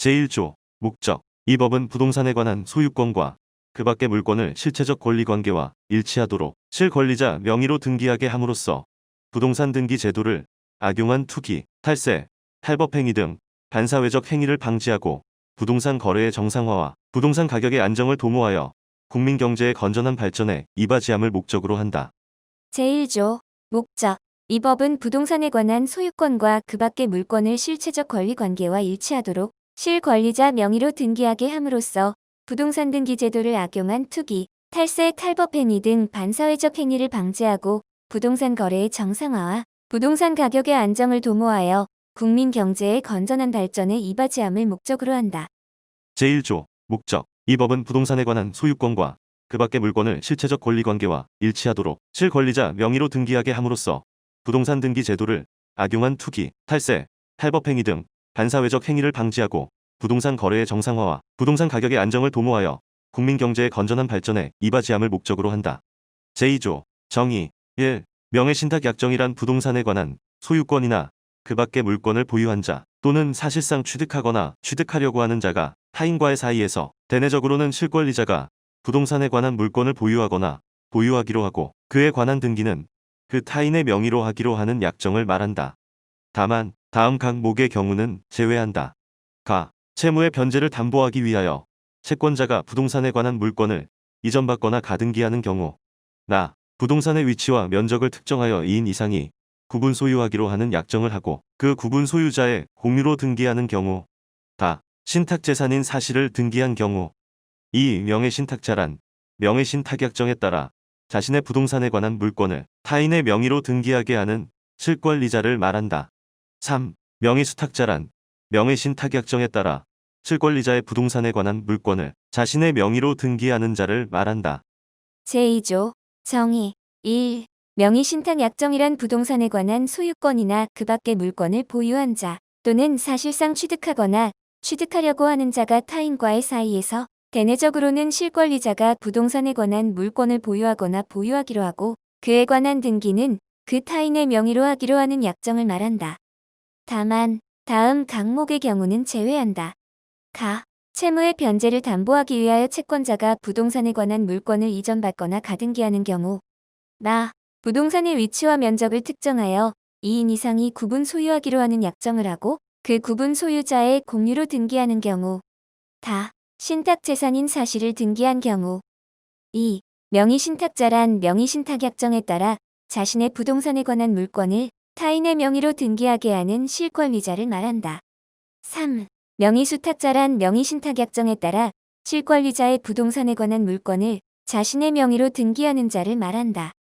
제1조 목적. 이 법은 부동산에 관한 소유권과 그 밖의 물건을 실체적 권리관계와 일치하도록 실권리자 명의로 등기하게 함으로써 부동산 등기 제도를 악용한 투기, 탈세, 탈법행위 등 반사회적 행위를 방지하고 부동산 거래의 정상화와 부동산 가격의 안정을 도모하여 국민 경제의 건전한 발전에 이바지함을 목적으로 한다. 제1조 목적. 이 법은 부동산에 관한 소유권과 그 밖의 물건을 실체적 권리관계와 일치하도록 실권리자 명의로 등기하게 함으로써 부동산 등기 제도를 악용한 투기, 탈세, 탈법행위 등 반사회적 행위를 방지하고 부동산 거래의 정상화와 부동산 가격의 안정을 도모하여 국민 경제의 건전한 발전에 이바지함을 목적으로 한다. 제1조 목적. 이 법은 부동산에 관한 소유권과 그 밖의 물건을 실체적 권리관계와 일치하도록 실권리자 명의로 등기하게 함으로써 부동산 등기 제도를 악용한 투기, 탈세, 탈법행위 등 반사회적 행위를 방지하고 부동산 거래의 정상화와 부동산 가격의 안정을 도모하여 국민 경제의 건전한 발전에 이바지함을 목적으로 한다. 제2조 정의. 1. 명예신탁약정이란 부동산에 관한 소유권이나 그 밖의 물건을 보유한 자 또는 사실상 취득하거나 취득하려고 하는 자가 타인과의 사이에서 대내적으로는 실권리자가 부동산에 관한 물건을 보유하거나 보유하기로 하고 그에 관한 등기는 그 타인의 명의로 하기로 하는 약정을 말한다. 다만 다음 각목의 경우는 제외한다. 가. 채무의 변제를 담보하기 위하여 채권자가 부동산에 관한 물건을 이전받거나 가등기하는 경우. 나. 부동산의 위치와 면적을 특정하여 2인 이상이 구분 소유하기로 하는 약정을 하고 그 구분 소유자의 공유로 등기하는 경우. 다. 신탁재산인 사실을 등기한 경우. 이 명예신탁자란 명예신탁약정에 따라 자신의 부동산에 관한 물건을 타인의 명의로 등기하게 하는 실권리자를 말한다. 3. 명의수탁자란 명예신탁약정에 따라 실권리자의 부동산에 관한 물건을 자신의 명의로 등기하는 자를 말한다. 제2조 정의. 1. 명의신탁약정이란 부동산에 관한 소유권이나 그 밖의 물건을 보유한 자 또는 사실상 취득하거나 취득하려고 하는 자가 타인과의 사이에서 대내적으로는 실권리자가 부동산에 관한 물건을 보유하거나 보유하기로 하고 그에 관한 등기는 그 타인의 명의로 하기로 하는 약정을 말한다. 다만 다음 각목의 경우는 제외한다. 가. 채무의 변제를 담보하기 위하여 채권자가 부동산에 관한 물건을 이전받거나 가등기하는 경우. 나. 부동산의 위치와 면적을 특정하여 2인 이상이 구분 소유하기로 하는 약정을 하고 그 구분 소유자의 공유로 등기하는 경우. 다. 신탁재산인 사실을 등기한 경우. 2. 명의신탁자란 명의신탁약정에 따라 자신의 부동산에 관한 물건을 타인의 명의로 등기하게 하는 실권리자를 말한다. 3. 명의수탁자란 명의신탁약정에 따라 실권리자의 부동산에 관한 물건을 자신의 명의로 등기하는 자를 말한다.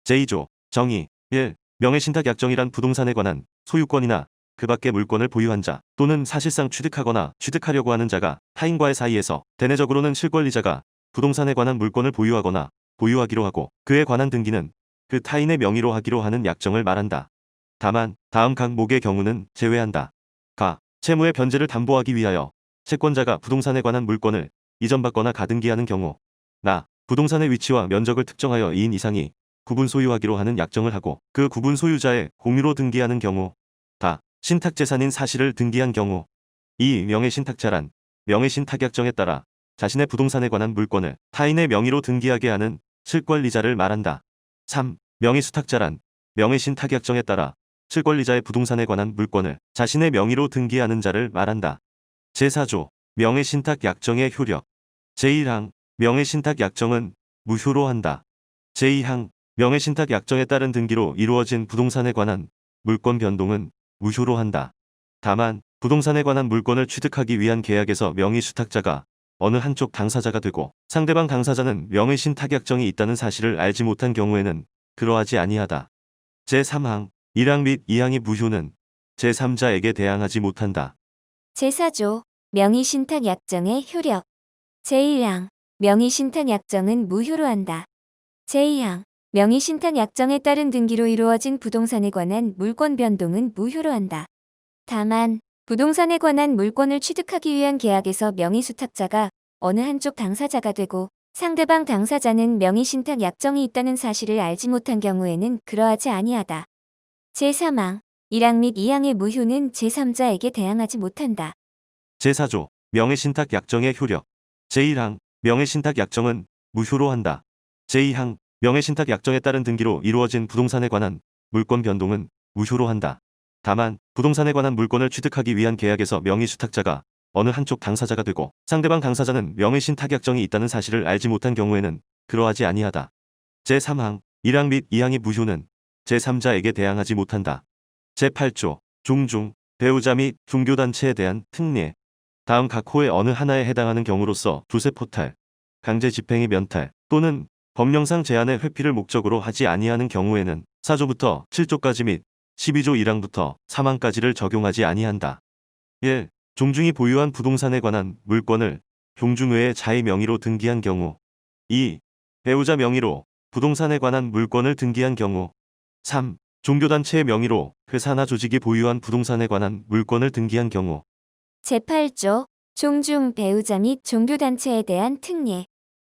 제2조 정의. 1. 명예신탁약정이란 부동산에 관한 소유권이나 그 밖의 물건을 보유한 자 또는 사실상 취득하거나 취득하려고 하는 자가 타인과의 사이에서 대내적으로는 실권리자가 부동산에 관한 물건을 보유하거나 보유하기로 하고 그에 관한 등기는 그 타인의 명의로 하기로 하는 약정을 말한다. 다만 다음 각목의 경우는 제외한다. 가. 채무의 변제를 담보하기 위하여 채권자가 부동산에 관한 물건을 이전받거나 가등기하는 경우. 나. 부동산의 위치와 면적을 특정하여 2인 이상이 구분 소유하기로 하는 약정을 하고 그 구분 소유자의 공유로 등기하는 경우. 다. 신탁재산인 사실을 등기한 경우. 이 명예신탁자란 명예신탁약정에 따라 자신의 부동산에 관한 물건을 타인의 명의로 등기하게 하는 실권리자를 말한다. 3. 명의수탁자란 명예신탁약정에 따라 실권리자의 부동산에 관한 물건을 자신의 명의로 등기하는 자를 말한다. 제4조 명예신탁약정의 효력. 제1항 명예신탁약정은 무효로 한다. 제2항 명예신탁약정에 따른 등기로 이루어진 부동산에 관한 물권 변동은 무효로 한다. 다만 부동산에 관한 물건을 취득하기 위한 계약에서 명의수탁자가 어느 한쪽 당사자가 되고 상대방 당사자는 명예신탁약정이 있다는 사실을 알지 못한 경우에는 그러하지 아니하다. 제3항 1항 및 2항의 무효는 제3자에게 대항하지 못한다. 제4조 명의신탁약정의 효력. 제1항 명의신탁약정은 무효로 한다. 제2항 명의신탁약정에 따른 등기로 이루어진 부동산에 관한 물권 변동은 무효로 한다. 다만 부동산에 관한 물권을 취득하기 위한 계약에서 명의수탁자가 어느 한쪽 당사자가 되고 상대방 당사자는 명의신탁약정이 있다는 사실을 알지 못한 경우에는 그러하지 아니하다. 제3항 1항 및 2항의 무효는 제3자에게 대항하지 못한다. 제4조 명예신탁 약정의 효력. 제1항 명예신탁 약정은 무효로 한다. 제2항 명예신탁 약정에 따른 등기로 이루어진 부동산에 관한 물권 변동은 무효로 한다. 다만 부동산에 관한 물권을 취득하기 위한 계약에서 명의수탁자가 어느 한쪽 당사자가 되고 상대방 당사자는 명의신탁 약정이 있다는 사실을 알지 못한 경우에는 그러하지 아니하다. 제3항 1항 및 2항의 무효는 제3자에게 대항하지 못한다. 제8조 종중 배우자 및 종교단체에 대한 특례. 다음 각 호의 어느 하나에 해당하는 경우로서 조세 포탈, 강제 집행의 면탈 또는 법령상 제한의 회피를 목적으로 하지 아니하는 경우에는 4조부터 7조까지 및 12조 1항부터 3항까지를 적용하지 아니한다. 1. 종중이 보유한 부동산에 관한 물권을 종중외의 자의 명의로 등기한 경우. 2. 배우자 명의로 부동산에 관한 물권을 등기한 경우. 3. 종교단체의 명의로 회사나 조직이 보유한 부동산에 관한 물권을 등기한 경우. 제8조 종중 배우자 및 종교단체에 대한 특례.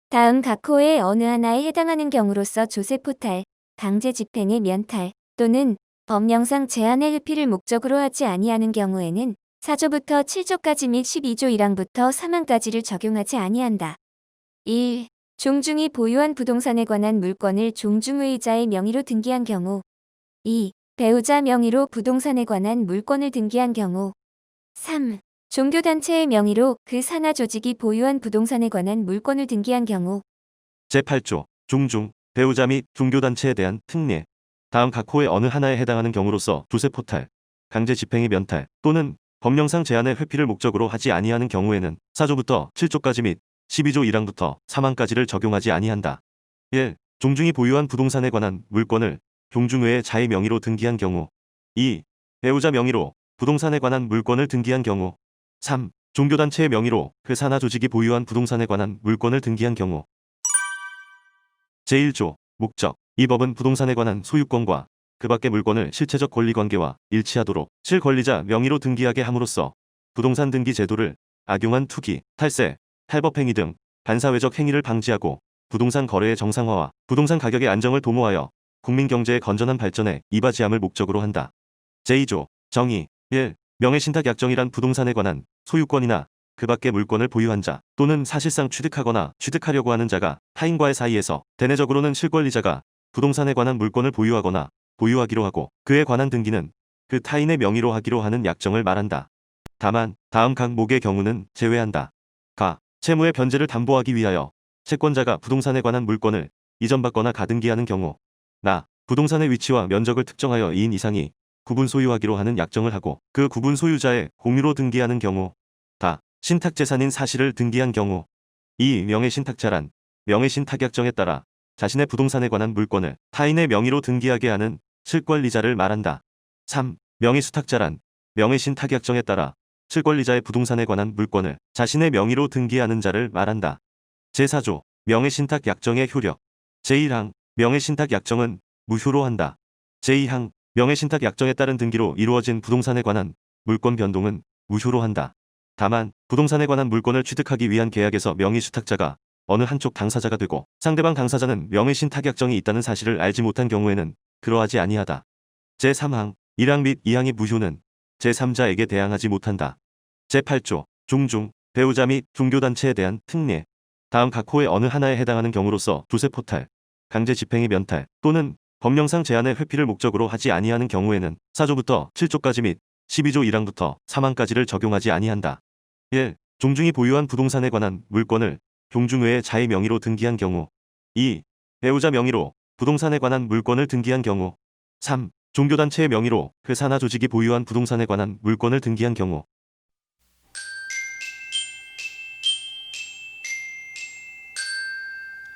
다음 각 호의 어느 하나에 해당하는 경우로서 조세 포탈, 강제 집행의 면탈 또는 법령상 제한의 회피를 목적으로 하지 아니하는 경우에는 4조부터 7조까지 및 12조 1항부터 3항까지를 적용하지 아니한다. 1. 종중이 보유한 부동산에 관한 물권을 종중의자의 명의로 등기한 경우. 2. 배우자 명의로 부동산에 관한 물권을 등기한 경우. 3. 종교단체의 명의로 그 산하 조직이 보유한 부동산에 관한 물권을 등기한 경우. 제8조 종중 배우자 및 종교단체에 대한 특례. 다음 각 호의 어느 하나에 해당하는 경우로서 조세 포탈, 강제 집행의 면탈 또는 법령상 제한의 회피를 목적으로 하지 아니하는 경우에는 4조부터 7조까지 및 12조 1항부터 3항까지를 적용하지 아니한다. 1. 종중이 보유한 부동산에 관한 물권을 종중외의 자의 명의로 등기한 경우. 2. 배우자 명의로 부동산에 관한 물권을 등기한 경우. 3. 종교단체의 명의로 회사나 조직이 보유한 부동산에 관한 물권을 등기한 경우. 제1조 목적. 이 법은 부동산에 관한 소유권과 그 밖의 물권을 실체적 권리관계와 일치하도록 실권리자 명의로 등기하게 함으로써 부동산 등기 제도를 악용한 투기, 탈세, 탈법행위 등 반사회적 행위를 방지하고 부동산 거래의 정상화와 부동산 가격의 안정을 도모하여 국민 경제의 건전한 발전에 이바지함을 목적으로 한다. 제2조 정의. 1. 명예신탁 약정이란 부동산에 관한 소유권이나 그 밖의 물권을 보유한 자 또는 사실상 취득하거나 취득하려고 하는 자가 타인과의 사이에서 대내적으로는 실권리자가 부동산에 관한 물권을 보유하거나 보유하기로 하고 그에 관한 등기는 그 타인의 명의로 하기로 하는 약정을 말한다. 다만 다음 각목의 경우는 제외한다. 가. 채무의 변제를 담보하기 위하여 채권자가 부동산에 관한 물권을 이전받거나 가등기하는 경우. 나. 부동산의 위치와 면적을 특정하여 2인 이상이 구분 소유하기로 하는 약정을 하고 그 구분 소유자의 공유로 등기하는 경우. 다. 신탁재산인 사실을 등기한 경우. 이 명예신탁자란 명예신탁약정에 따라 자신의 부동산에 관한 물권을 타인의 명의로 등기하게 하는 실권리자를 말한다. 3. 명의수탁자란 명예신탁약정에 따라 실권리자의 부동산에 관한 물권을 자신의 명의로 등기하는 자를 말한다. 제4조 명예신탁약정의 효력. 제1항 명예신탁약정은 무효로 한다. 제2항 명예신탁약정에 따른 등기로 이루어진 부동산에 관한 물권 변동은 무효로 한다. 다만 부동산에 관한 물권을 취득하기 위한 계약에서 명의수탁자가 어느 한쪽 당사자가 되고 상대방 당사자는 명예신탁약정이 있다는 사실을 알지 못한 경우에는 그러하지 아니하다. 제3항 1항 및 2항의 무효는 제3자에게 대항하지 못한다. 제8조 종중 배우자 및 종교단체에 대한 특례. 다음 각 호의 어느 하나에 해당하는 경우로서 조세 포탈, 강제 집행의 면탈 또는 법령상 제한의 회피를 목적으로 하지 아니하는 경우에는 4조부터 7조까지 및 12조 1항부터 3항까지를 적용하지 아니한다. 1. 종중이 보유한 부동산에 관한 물권을 종중외의 자의 명의로 등기한 경우. 2. 배우자 명의로 부동산에 관한 물권을 등기한 경우. 3. 종교단체의 명의로 회사나 조직이 보유한 부동산에 관한 물권을 등기한 경우.